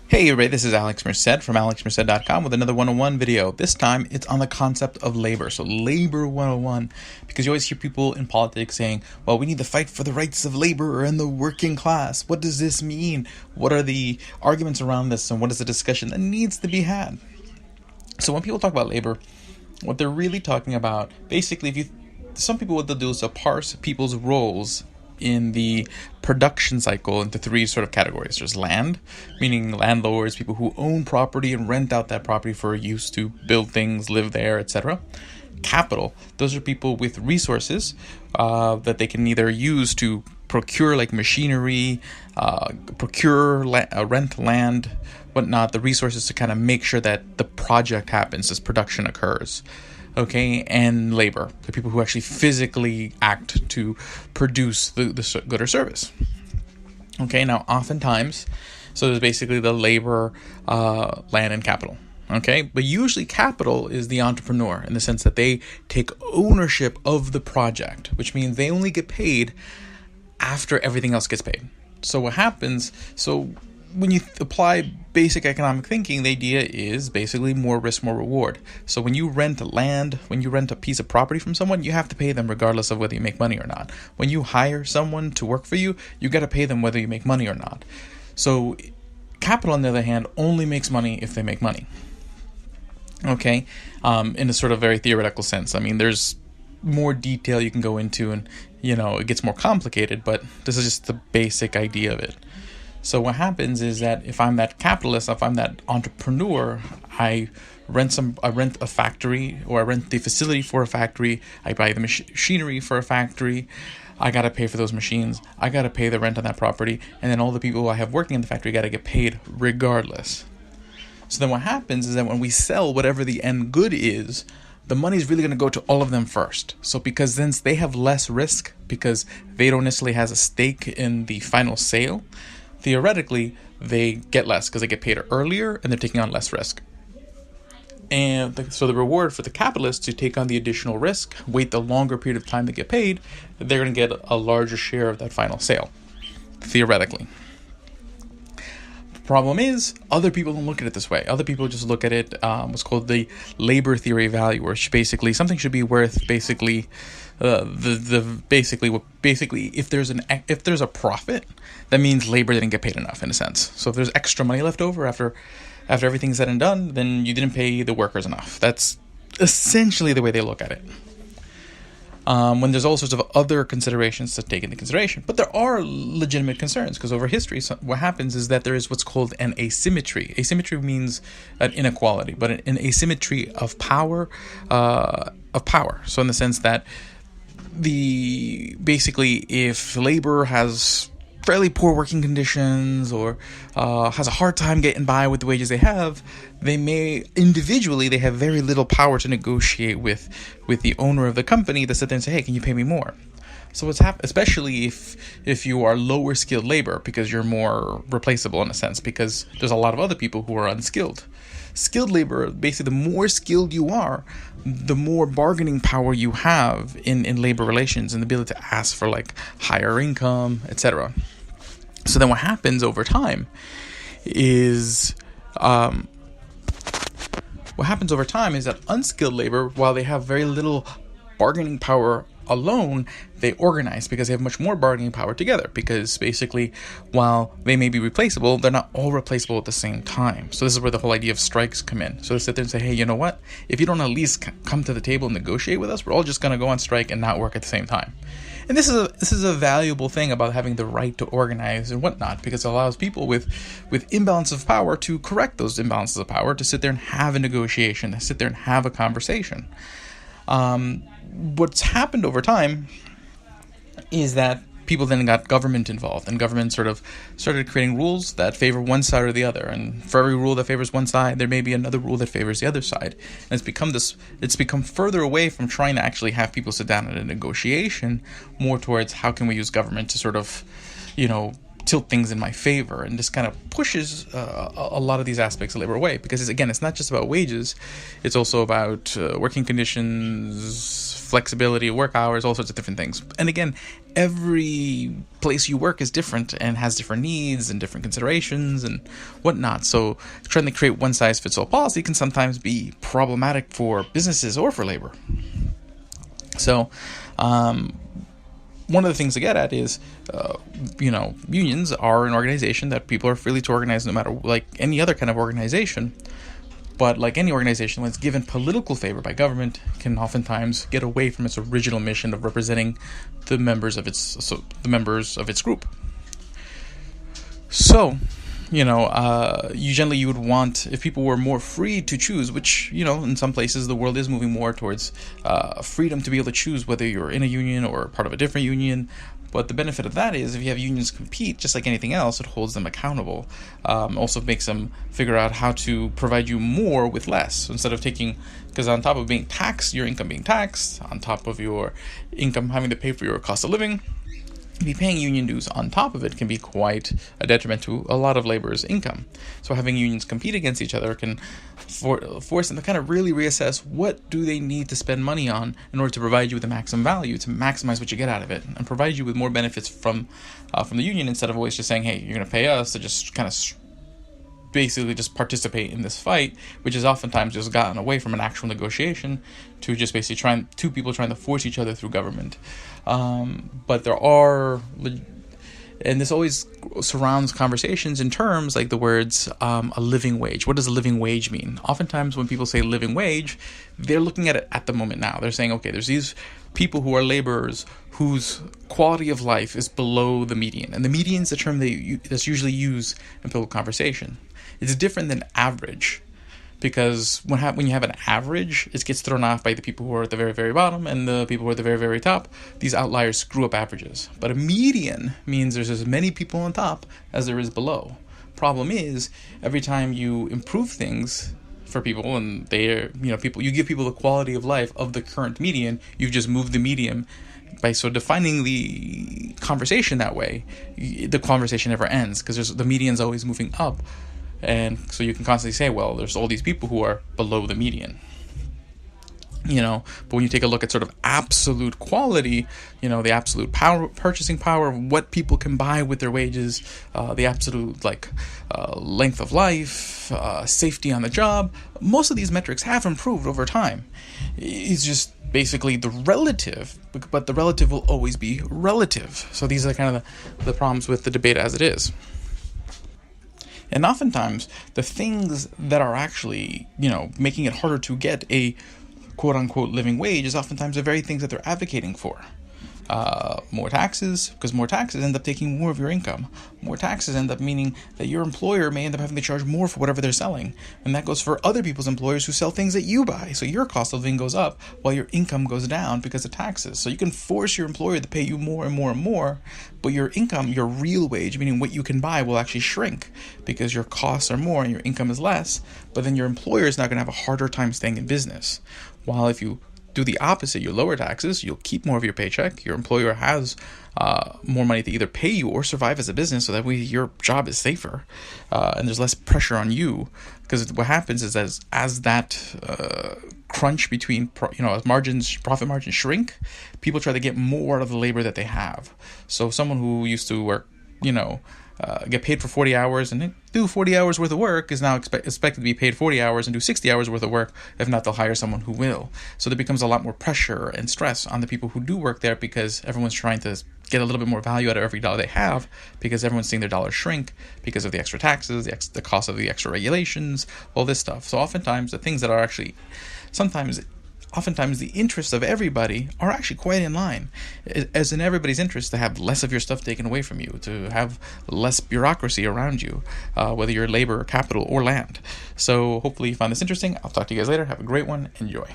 Hey everybody, this is Alex Merced from alexmerced.com with another 101 video. This time it's on the concept of labor. So labor 101, because you always hear people in politics saying, well, we need to fight for the rights of labor and the working class. What does this mean? What are the arguments around this, and what is the discussion that needs to be had? So when people talk about labor, what they're really talking about, basically, some people, what they'll do is they'll parse people's roles in the production cycle into three sort of categories. There's land, meaning landlords, people who own property and rent out that property for use to build things, live there, etc. Capital, those are people with resources that they can either use to procure like machinery, rent land, whatnot, the resources to kind of make sure that the project happens, this production occurs. Okay, and labor, the people who actually physically act to produce the good or service. Okay, now oftentimes, so there's basically the labor, land, and capital. Okay, but usually capital is the entrepreneur in the sense that they take ownership of the project, which means they only get paid after everything else gets paid. So what happens, when you apply basic economic thinking, the idea is basically more risk, more reward. So when you rent land, when you rent a piece of property from someone, you have to pay them regardless of whether you make money or not. When you hire someone to work for you, you got to pay them whether you make money or not. So capital, on the other hand, only makes money if they make money. Okay, in a sort of very theoretical sense. I mean, there's more detail you can go into, and it gets more complicated, but this is just the basic idea of it. So what happens is that if I'm that capitalist, if I'm that entrepreneur, I rent a factory, or I rent the facility for a factory. I buy the machinery for a factory. I got to pay for those machines. I got to pay the rent on that property. And then all the people I have working in the factory got to get paid regardless. So then what happens is that when we sell whatever the end good is, the money is really going to go to all of them first. So because then they have less risk, because they don't necessarily have a stake in the final sale, theoretically, they get less because they get paid earlier and they're taking on less risk. And so the reward for the capitalist to take on the additional risk, wait the longer period of time to get paid, they're going to get a larger share of that final sale, theoretically. The problem is, other people don't look at it this way. Other people just look at it what's called the labor theory of value, where basically something should be worth basically if there's a profit, that means labor didn't get paid enough, in a sense. So if there's extra money left over after everything's said and done, then you didn't pay the workers enough. That's essentially the way they look at it. When there's all sorts of other considerations to take into consideration. But there are legitimate concerns, because over history, what happens is that there is what's called an asymmetry. Asymmetry means an inequality, but an asymmetry of power. So in the sense that if labor has fairly poor working conditions, or has a hard time getting by with the wages they have, they have very little power to negotiate with the owner of the company to sit there and say, hey, can you pay me more? So what's happened, especially if you are lower skilled labor, because you're more replaceable in a sense, because there's a lot of other people who are unskilled. Skilled labor, basically, the more skilled you are, the more bargaining power you have in labor relations, and the ability to ask for like higher income, etc. So then what happens over time is that unskilled labor, while they have very little bargaining power alone, they organize because they have much more bargaining power together, because basically, while they may be replaceable, they're not all replaceable at the same time. So this is where the whole idea of strikes come in. So they sit there and say, hey, you know what? If you don't at least come to the table and negotiate with us, we're all just going to go on strike and not work at the same time. And this is a valuable thing about having the right to organize and whatnot, because it allows people with imbalance of power to correct those imbalances of power, to sit there and have a negotiation, to sit there and have a conversation. What's happened over time is that people then got government involved, and government sort of started creating rules that favor one side or the other. And for every rule that favors one side, there may be another rule that favors the other side. And it's become further away from trying to actually have people sit down at a negotiation, more towards how can we use government to sort of, tilt things in my favor, and this kind of pushes a lot of these aspects of labor away, because it's not just about wages, it's also about working conditions, flexibility, work hours, all sorts of different things. And again, every place you work is different and has different needs and different considerations and whatnot. So trying to create one size fits all policy can sometimes be problematic for businesses or for labor. So one of the things to get at is, unions are an organization that people are free to organize, no matter, like any other kind of organization. But like any organization, when it's given political favor by government, can oftentimes get away from its original mission of representing the members of its group. So, you would want, if people were more free to choose, which, in some places the world is moving more towards freedom to be able to choose whether you're in a union or part of a different union. But the benefit of that is, if you have unions compete, just like anything else, it holds them accountable. Also makes them figure out how to provide you more with less. So instead of because on top of being taxed, your income being taxed, on top of your income having to pay for your cost of living, be paying union dues on top of it can be quite a detriment to a lot of laborers' income. So having unions compete against each other can force them to kind of really reassess what do they need to spend money on in order to provide you with the maximum value, to maximize what you get out of it, and provide you with more benefits from the union, instead of always just saying, hey, you're going to pay us to just kind of basically just participate in this fight, which is oftentimes just gotten away from an actual negotiation to just basically two people trying to force each other through government. But there are, and this always surrounds conversations in terms like the words a living wage. What does a living wage mean? Oftentimes when people say living wage, they're looking at it at the moment now. They're saying, okay, there's these people who are laborers whose quality of life is below the median. And the median is a term that's usually used in political conversation. It's different than average, because when you have an average, it gets thrown off by the people who are at the very, very bottom and the people who are at the very, very top. These outliers screw up averages. But a median means there's as many people on top as there is below. Problem is, every time you improve things for people, and you give people the quality of life of the current median, you've just moved the median. By defining the conversation that way, the conversation never ends, because the median's always moving up. And so you can constantly say, well, there's all these people who are below the median. But when you take a look at sort of absolute quality, the absolute purchasing power of what people can buy with their wages, the absolute length of life, safety on the job, most of these metrics have improved over time. It's just basically the relative, but the relative will always be relative. So these are kind of the problems with the debate as it is. And oftentimes, the things that are actually, making it harder to get a quote-unquote living wage is oftentimes the very things that they're advocating for. More taxes, because more taxes end up taking more of your income. More taxes end up meaning that your employer may end up having to charge more for whatever they're selling. And that goes for other people's employers who sell things that you buy. So your cost of living goes up while your income goes down because of taxes. So you can force your employer to pay you more and more and more, but your income, your real wage, meaning what you can buy, will actually shrink because your costs are more and your income is less. But then your employer is not going to have a harder time staying in business. While if you do the opposite, you lower taxes, you'll keep more of your paycheck, your employer has more money to either pay you or survive as a business, so that way your job is safer and there's less pressure on you. Because what happens is as that crunch between as profit margins shrink, people try to get more out of the labor that they have. So someone who used to work get paid for 40 hours and do 40 hours worth of work is now expected to be paid 40 hours and do 60 hours worth of work. If not, they'll hire someone who will. So there becomes a lot more pressure and stress on the people who do work there, because everyone's trying to get a little bit more value out of every dollar they have, because everyone's seeing their dollars shrink because of the extra taxes, the cost of the extra regulations, all this stuff. So oftentimes the things that are actually oftentimes the interests of everybody are actually quite in line. As in everybody's interest to have less of your stuff taken away from you, to have less bureaucracy around you, whether you're labor, capital, or land. So hopefully you found this interesting. I'll talk to you guys later. Have a great one. Enjoy.